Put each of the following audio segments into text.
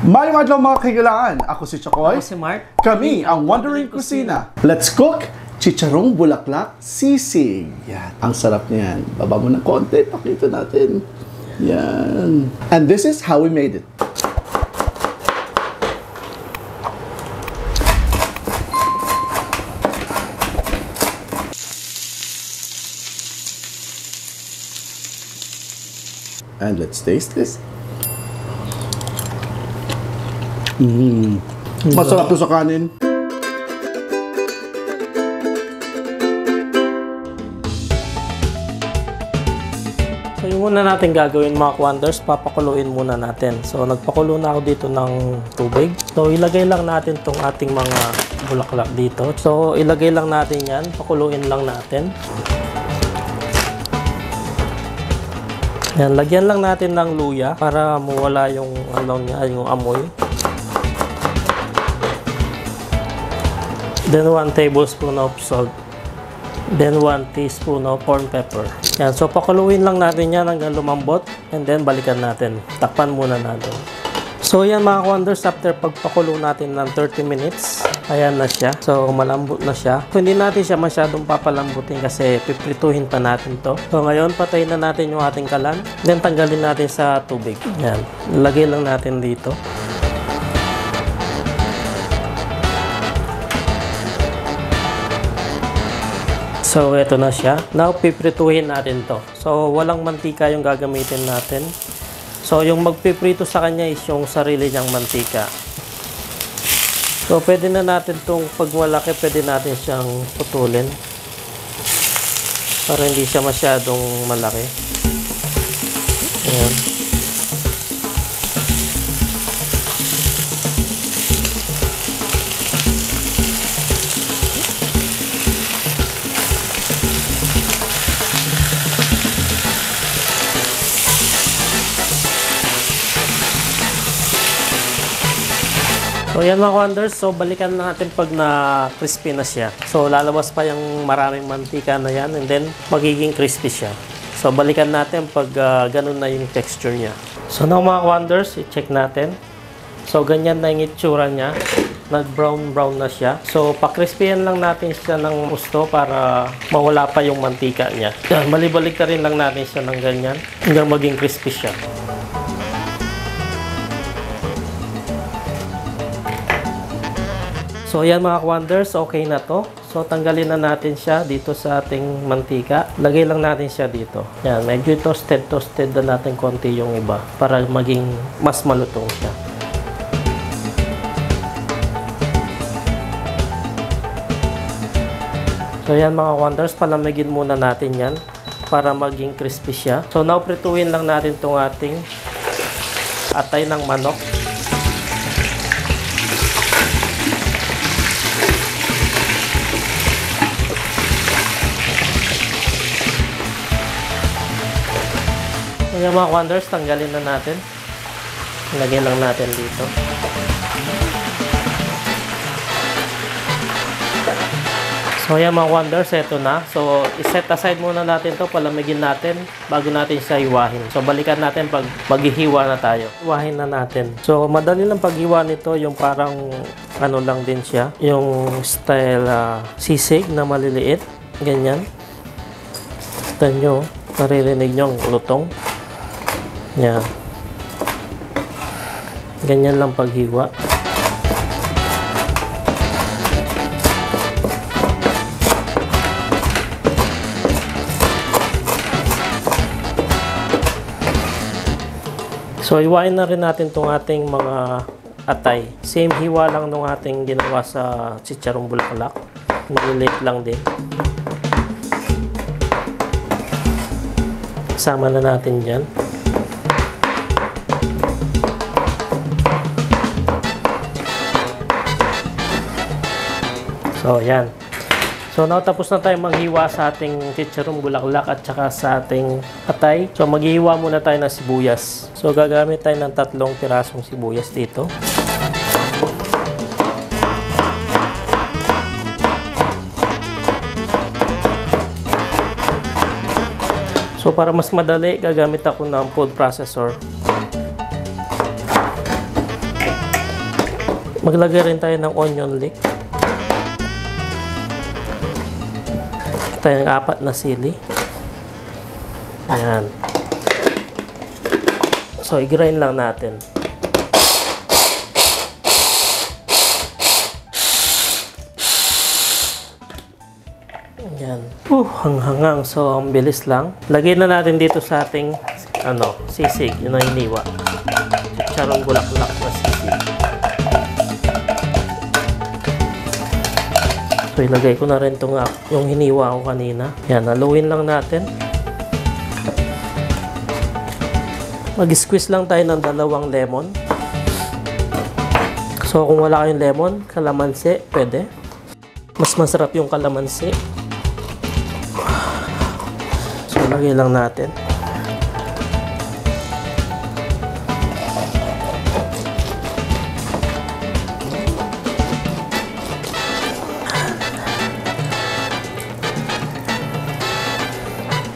Mayong adlaw mga kailangan. Ako si Chakoy. Ako si Mark. Kami ang Wandering Kusina. Let's cook chicharong bulaklak sisig. Yan. Ang sarap niyan. Baba mo ng konti. Pakita natin. Yan. And this is how we made it. And let's taste this. Masarap to sa kanin. So yung una natin gagawin mga kwanders, papakuluin muna natin. So nagpakulo na ako dito ng tubig. So ilagay lang natin tong ating mga bulaklak dito. So ilagay lang natin yan, pakuluin lang natin. Yan, lagyan lang natin ng luya para mawala yung ano niya, yung amoy. Then 1 tablespoon of salt. Then 1 teaspoon of corn pepper. Yan, so pakuluin lang natin yan hanggang lumambot and then balikan natin. Takpan muna natin. So yan mga kwanders, after pagpakulo natin ng 30 minutes, ayan na siya. So malambot na siya. So hindi natin siya masyadong papalambutin kasi piprituhin pa natin to. So ngayon patayin na natin yung ating kalan. Then tanggalin natin sa tubig. Yan, lagay lang natin dito. So ito na siya. Now piprituhin natin to. So walang mantika yung gagamitin natin. So yung magpiprito sa kanya is yung sarili niyang mantika. So pwede na natin itong pag malaki, pwede natin siyang putulin para hindi siya masyadong malaki. Ayan. So yan mga wonders, so balikan natin pag na crispy na siya. So lalabas pa yung maraming mantika na yan and then magiging crispy siya. So balikan natin pag ganun na yung texture niya. So now mga wonders, i-check natin. So ganyan na yung itsura niya. Nag-brown na siya. So pa-crispyan lang natin siya ng gusto para mawala pa yung mantika niya. Yan, balibalik na rin lang natin siya ng ganyan hanggang maging crispy siya. So yan mga kwanders, okay na to. So tanggalin na natin siya dito sa ating mantika. Lagay lang natin siya dito. Yan, medyo toasted na natin konti yung iba para maging mas malutong siya. So yan mga kwanders, palamigin muna natin yan para maging crispy siya. So now prituin lang natin itong ating atay ng manok. So yung mga wonders, tanggalin na natin. Lagyan lang natin dito. So yan mga wonders, eto na. So iset aside muna natin to, palamigin natin bago natin siya iwahin. So balikan natin pag maghihiwa na tayo. Iwahin na natin. So madali lang paghiwa nito, yung parang ano lang din siya. Yung style sisig na maliliit. Ganyan. Ito nyo, naririnig nyo ang lutong. Yan. Ganyan lang paghiwa. So, iwain na rin natin itong ating mga atay. Same hiwa lang nung ating ginawa sa chicharong bulaklak. Maliliit lang din. Sama na natin dyan. So, yan. So, now tapos na tayo maghiwa sa ating chicharong bulaklak at saka sa ating atay. So, maghiwa muna tayo ng sibuyas. So, gagamit tayo ng 3 pirasong sibuyas dito. So, para mas madali, gagamit ako ng food processor. Maglagay rin tayo ng onion leek. Tayo ng 4 na sili. Ayan. So, i-grind lang natin. Ayan. Hanghangang. So, ang bilis lang. Lagay na natin dito sa ating sisig. Yun ang hiniwa. Chicharong bulaklak na sisig. So, ilagay ko na rin yung hiniwa ko kanina. Yan, haluin lang natin. Mag-squeeze lang tayo ng 2 lemon. So, kung wala kayong lemon, kalamansi, pwede. Mas masarap yung kalamansi. So, lagay lang natin.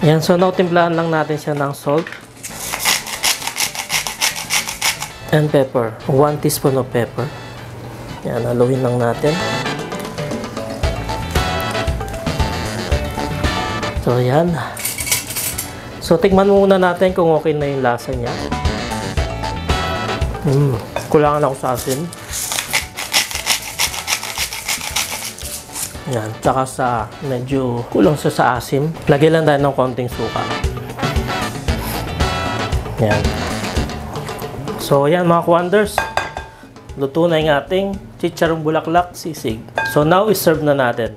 Yan, so timplahan lang natin siya ng salt and pepper. 1 teaspoon of pepper. Yan, haluin lang natin. So, yan. So, tikman muna natin kung okay na yung lasa niya. Kulangan ako sa asin. Yan, tsaka sa medyo kulang sa asim. Lagay lang tayo ng konting suka. Yan. So, yan mga ka-wonders. Luto na yung ating chicharong bulaklak sisig. So, now is-serve na natin.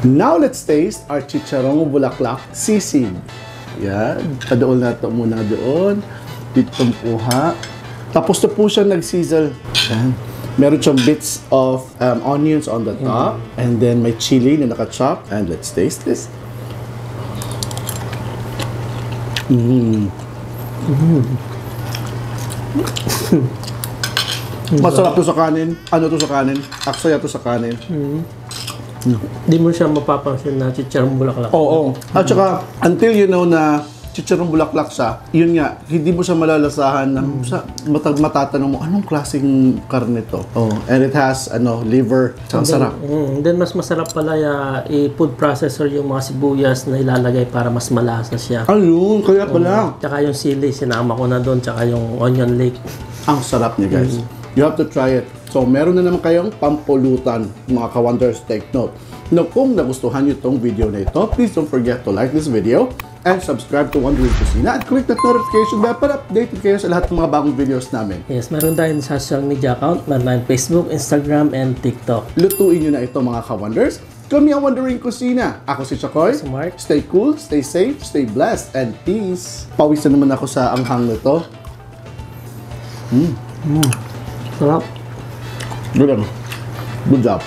Now, let's taste our chicharong bulaklak sisig. Yan. Padool na ito muna doon. Dito puha. Tapos na po siya nag-sizzle. Yan. Meron siyang bits of onions on the top. And then may chili na naka-chop. And let's taste this. Masarap to sa kanin. Ano to sa kanin? Aksaya to sa kanin. Hindi mo siya mapapansin na chicharong bulaklak. Oo. At saka, until you know na chicharong bulaklak siya, yun nga, hindi mo siya malalasahan na matatanong mo, anong klaseng karne to? Oh, and it has, liver. Ang sarap. Then, mas masarap pala i-food processor yung mga sibuyas na ilalagay para mas malasa siya. Ayun, kaya pala. Tsaka yung sili, sinama ko na doon, tsaka yung onion leek. Ang sarap niya, guys. You have to try it. So, meron na naman kayong pampulutan, mga ka-wonders, take note. Now, kung nagustuhan nyo itong video na ito, please don't forget to like this video and subscribe to Wondering Cucina at click that notification bell para updated kayo sa lahat ng mga bagong videos namin. Yes, meron tayong social media account, meron Facebook, Instagram, and TikTok. Lutuin nyo na ito, mga ka-wonders. Kami ang Wondering Cucina. Ako si Chakoy. Si Mark. Stay cool, stay safe, stay blessed, and peace. Pawis na naman ako sa anghang nito. Sarap. Good job.